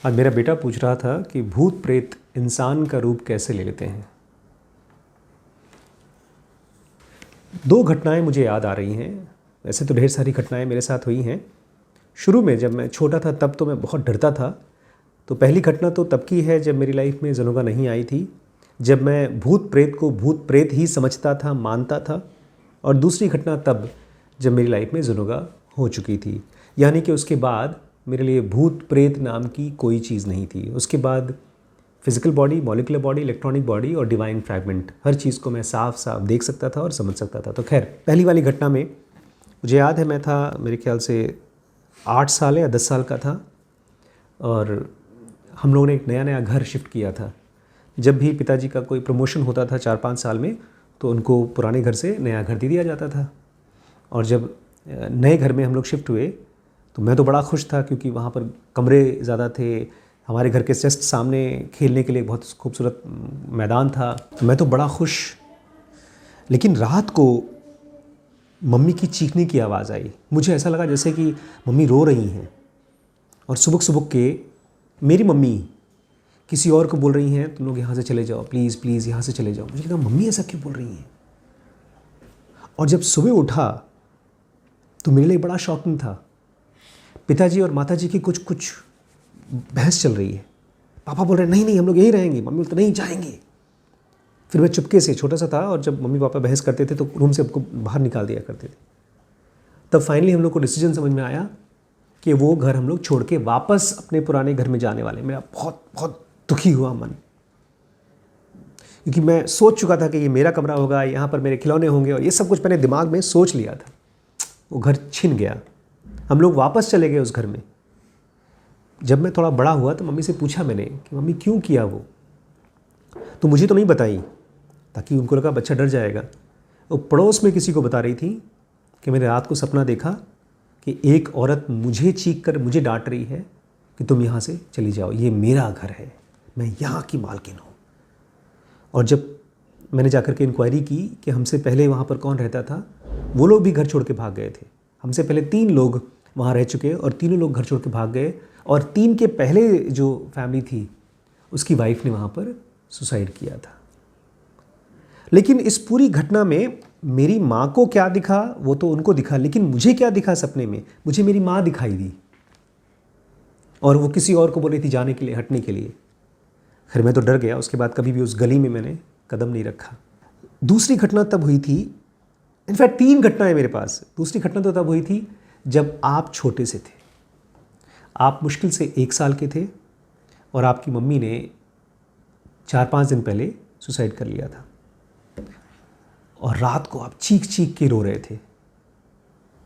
आज मेरा बेटा पूछ रहा था कि भूत प्रेत इंसान का रूप कैसे ले लेते हैं। दो घटनाएं मुझे याद आ रही हैं। वैसे तो ढेर सारी घटनाएं मेरे साथ हुई हैं। शुरू में जब मैं छोटा था तब तो मैं बहुत डरता था। तो पहली घटना तो तब की है जब मेरी लाइफ में ज़नुगा नहीं आई थी, जब मैं भूत प्रेत को भूत प्रेत ही समझता था, मानता था। और दूसरी घटना तब जब मेरी लाइफ में ज़नुगा हो चुकी थी, यानी कि उसके बाद मेरे लिए भूत प्रेत नाम की कोई चीज़ नहीं थी। उसके बाद physical body, molecular body, electronic body और डिवाइन फ्रैगमेंट, हर चीज़ को मैं साफ साफ देख सकता था और समझ सकता था। तो खैर, पहली वाली घटना में मुझे याद है, मैं था मेरे ख्याल से 8 साल या 10 साल का था और हम लोगों ने एक नया नया घर शिफ्ट किया था। जब भी पिताजी का कोई प्रमोशन होता था 4-5 साल में, तो उनको पुराने घर से नया घर दे दिया जाता था। और जब नए घर में हम लोग शिफ्ट हुए तो मैं तो बड़ा खुश था, क्योंकि वहाँ पर कमरे ज़्यादा थे। हमारे घर के जस्ट सामने खेलने के लिए बहुत खूबसूरत मैदान था। तो मैं तो बड़ा खुश। लेकिन रात को मम्मी की चीखने की आवाज़ आई। मुझे ऐसा लगा जैसे कि मम्मी रो रही हैं, और सुबह सुबह के मेरी मम्मी किसी और को बोल रही हैं, तुम लोग यहाँ से चले जाओ, प्लीज़ प्लीज़ यहाँ से चले जाओ। मुझे लगा मम्मी ऐसा क्यों बोल रही हैं। और जब सुबह उठा तो मेरे लिए बड़ा शॉकिंग था। पिताजी और माताजी की कुछ कुछ बहस चल रही है। पापा बोल रहे हैं नहीं नहीं हम लोग यहीं रहेंगे, मम्मी बोलते नहीं जाएंगे। फिर मैं चुपके से, छोटा सा था, और जब मम्मी पापा बहस करते थे तो रूम से हमको बाहर निकाल दिया करते थे। तब फाइनली हम लोग को डिसीजन समझ में आया कि वो घर हम लोग छोड़ के वापस अपने पुराने घर में जाने वाले। मेरा बहुत बहुत दुखी हुआ मन, क्योंकि मैं सोच चुका था कि ये मेरा कमरा होगा, यहाँ पर मेरे खिलौने होंगे, और ये सब कुछ मैंने दिमाग में सोच लिया था। वो घर छिन गया। हम लोग वापस चले गए उस घर में। जब मैं थोड़ा बड़ा हुआ तो मम्मी से पूछा मैंने कि मम्मी क्यों किया वो। तो मुझे तो नहीं बताई, ताकि उनको लगा बच्चा डर जाएगा। वो पड़ोस में किसी को बता रही थी कि मैंने रात को सपना देखा कि एक औरत मुझे चीख कर मुझे डांट रही है कि तुम यहाँ से चली जाओ, ये मेरा घर है, मैं यहाँ की मालकिन हूँ। और जब मैंने जाकर के इंक्वायरी की कि हमसे पहले वहाँ पर कौन रहता था, वो लोग भी घर छोड़ के भाग गए थे। हमसे पहले 3 लोग वहाँ रह चुके और तीनों लोग घर छोड़ के भाग गए। और 3 के पहले जो फैमिली थी उसकी वाइफ ने वहाँ पर सुसाइड किया था। लेकिन इस पूरी घटना में मेरी माँ को क्या दिखा वो तो उनको दिखा, लेकिन मुझे क्या दिखा सपने में, मुझे मेरी माँ दिखाई दी। और वो किसी और को बोल रही थी जाने के लिए, हटने के लिए। फिर मैं तो डर गया। उसके बाद कभी भी उस गली में मैंने कदम नहीं रखा। दूसरी घटना तब हुई थी, इनफैक्ट 3 घटनाएं मेरे पास। दूसरी घटना तो तब हुई थी जब आप छोटे से थे। आप मुश्किल से 1 साल के थे और आपकी मम्मी ने 4-5 दिन पहले सुसाइड कर लिया था। और रात को आप चीख चीख के रो रहे थे।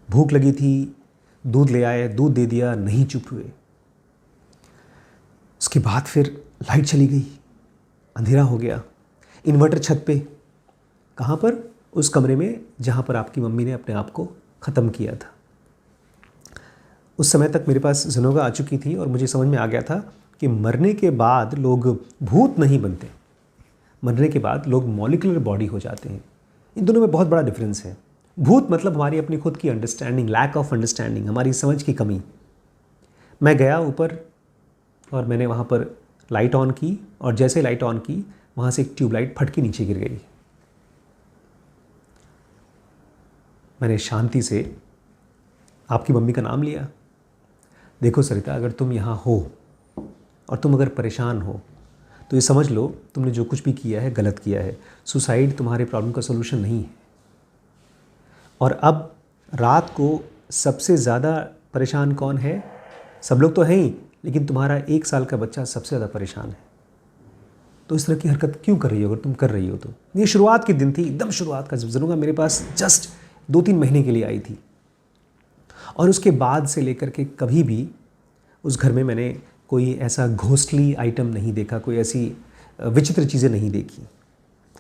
भूख लगी थी, दूध ले आए, दूध दे दिया, नहीं चुप हुए। उसके बाद फिर लाइट चली गई, अंधेरा हो गया। इन्वर्टर छत पे, कहाँ पर? उस कमरे में जहाँ पर आपकी मम्मी ने अपने आप को ख़त्म किया था। उस समय तक मेरे पास ज़नुगा आ चुकी थी और मुझे समझ में आ गया था कि मरने के बाद लोग भूत नहीं बनते, मरने के बाद लोग मॉलिक्यूलर बॉडी हो जाते हैं। इन दोनों में बहुत बड़ा डिफरेंस है। भूत मतलब हमारी अपनी खुद की अंडरस्टैंडिंग, लैक ऑफ अंडरस्टैंडिंग, हमारी समझ की कमी। मैं गया ऊपर और मैंने वहाँ पर लाइट ऑन की, और जैसे लाइट ऑन की वहाँ से एक ट्यूबलाइट फट के नीचे गिर गई। मैंने शांति से आपकी मम्मी का नाम लिया। देखो सरिता, अगर तुम यहाँ हो और तुम अगर परेशान हो तो ये समझ लो तुमने जो कुछ भी किया है गलत किया है। सुसाइड तुम्हारे प्रॉब्लम का सोल्यूशन नहीं है। और अब रात को सबसे ज़्यादा परेशान कौन है? सब लोग तो हैं ही, लेकिन तुम्हारा 1 साल का बच्चा सबसे ज़्यादा परेशान है। तो इस तरह की हरकत क्यों कर रही हो? अगर तुम कर रही हो तो। ये शुरुआत के दिन थी, एकदम शुरुआत का। ज़नुगा मेरे पास जस्ट 2-3 महीने के लिए आई थी, और उसके बाद से लेकर के कभी भी उस घर में मैंने कोई ऐसा घोस्टली आइटम नहीं देखा, कोई ऐसी विचित्र चीज़ें नहीं देखी,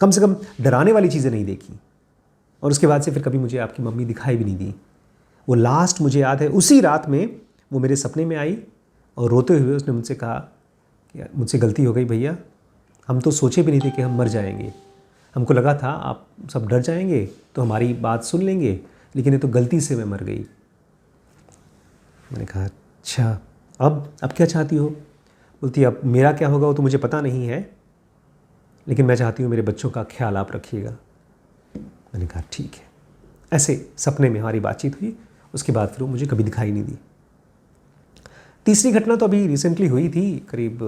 कम से कम डराने वाली चीज़ें नहीं देखी। और उसके बाद से फिर कभी मुझे आपकी मम्मी दिखाई भी नहीं दी। वो लास्ट मुझे याद है, उसी रात में वो मेरे सपने में आई और रोते हुए उसने मुझसे कहा कि मुझसे गलती हो गई भैया, हम तो सोचे भी नहीं थे कि हम मर जाएंगे। हमको लगा था आप सब डर जाएंगे तो हमारी बात सुन लेंगे, लेकिन ये तो गलती से मैं मर गई। मैंने कहा अच्छा, अब क्या चाहती हो? बोलती अब मेरा क्या होगा वो तो मुझे पता नहीं है, लेकिन मैं चाहती हूँ मेरे बच्चों का ख्याल आप रखिएगा। मैंने कहा ठीक है। ऐसे सपने में हमारी बातचीत हुई। उसके बाद फिर वो मुझे कभी दिखाई नहीं दी। तीसरी घटना तो अभी रिसेंटली हुई थी, करीब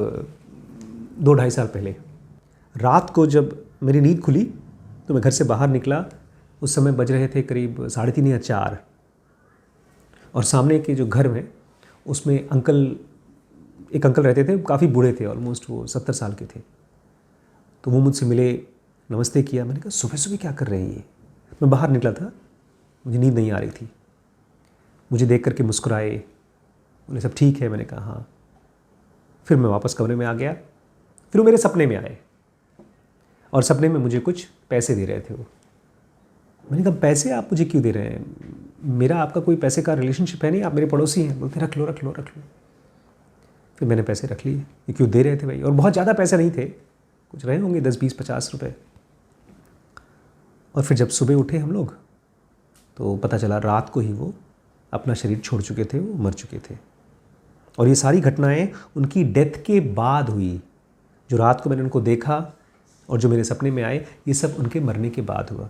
2-2.5 साल पहले। रात को जब मेरी नींद खुली तो मैं घर से बाहर निकला। उस समय बज रहे थे करीब 3:30 या 4, और सामने के जो घर में उसमें एक अंकल रहते थे, काफ़ी बूढ़े थे, ऑलमोस्ट वो 70 साल के थे। तो वो मुझसे मिले, नमस्ते किया। मैंने कहा सुबह सुबह क्या कर रहे हैं ये? मैं बाहर निकला था, मुझे नींद नहीं आ रही थी। मुझे देख करके मुस्कुराए, बोले सब ठीक है? मैंने कहा हाँ। फिर मैं वापस कमरे में आ गया। फिर वो मेरे सपने में आए और सपने में मुझे कुछ पैसे दे रहे थे वो। मैंने कहा पैसे आप मुझे क्यों दे रहे हैं? मेरा आपका कोई पैसे का रिलेशनशिप है नहीं, आप मेरे पड़ोसी हैं। बोलते रख लो रख लो रख लो। फिर मैंने पैसे रख लिए। ये क्यों दे रहे थे भाई? और बहुत ज़्यादा पैसे नहीं थे, कुछ रहे होंगे 10, 20, 50 रुपये। और फिर जब सुबह उठे हम लोग तो पता चला रात को ही वो अपना शरीर छोड़ चुके थे, वो मर चुके थे। और ये सारी घटनाएं उनकी डेथ के बाद हुई। जो रात को मैंने उनको देखा और जो मेरे सपने में आए, ये सब उनके मरने के बाद हुआ।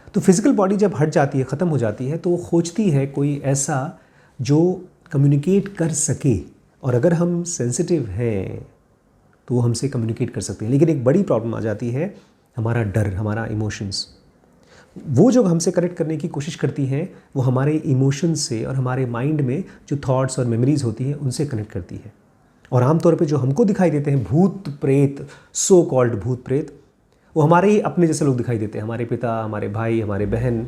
तो फिज़िकल बॉडी जब हट जाती है, ख़त्म हो जाती है, तो वो खोजती है कोई ऐसा जो कम्युनिकेट कर सके। और अगर हम सेंसिटिव हैं तो वो हमसे कम्युनिकेट कर सकते हैं। लेकिन एक बड़ी प्रॉब्लम आ जाती है, हमारा डर, हमारा इमोशंस। वो जो हमसे कनेक्ट करने की कोशिश करती हैं, वो हमारे इमोशंस से और हमारे माइंड में जो थॉट्स और मेमोरीज होती हैं उनसे कनेक्ट करती है। और आमतौर पे जो हमको दिखाई देते हैं भूत प्रेत, सो कॉल्ड भूत प्रेत, वो हमारे ही अपने जैसे लोग दिखाई देते हैं, हमारे पिता, हमारे भाई, हमारे बहन,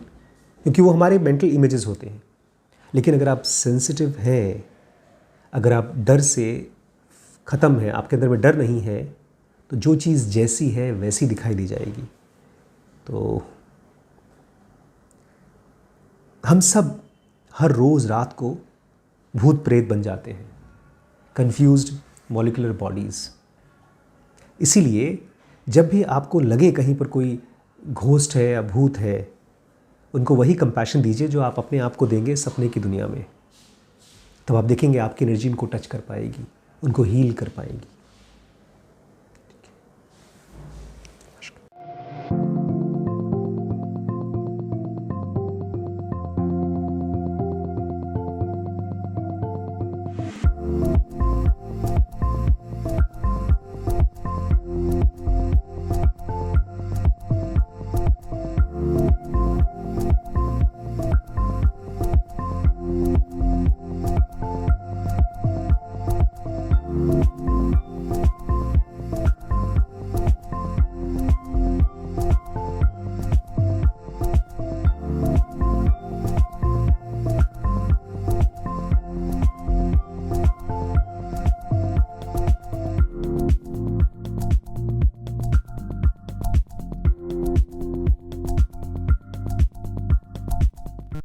क्योंकि वो हमारे मेंटल इमेजेस होते हैं। लेकिन अगर आप सेंसिटिव हैं, अगर आप डर से ख़त्म हैं, आपके अंदर में डर नहीं है, तो जो चीज़ जैसी है वैसी दिखाई दी जाएगी। तो हम सब हर रोज़ रात को भूत प्रेत बन जाते हैं, कन्फ्यूज्ड मॉलिक्यूलर बॉडीज़। इसीलिए जब भी आपको लगे कहीं पर कोई घोस्ट है या भूत है, उनको वही कंपैशन दीजिए जो आप अपने आप को देंगे सपने की दुनिया में। तब आप देखेंगे आपकी एनर्जी उनको टच कर पाएगी, उनको हील कर पाएगी।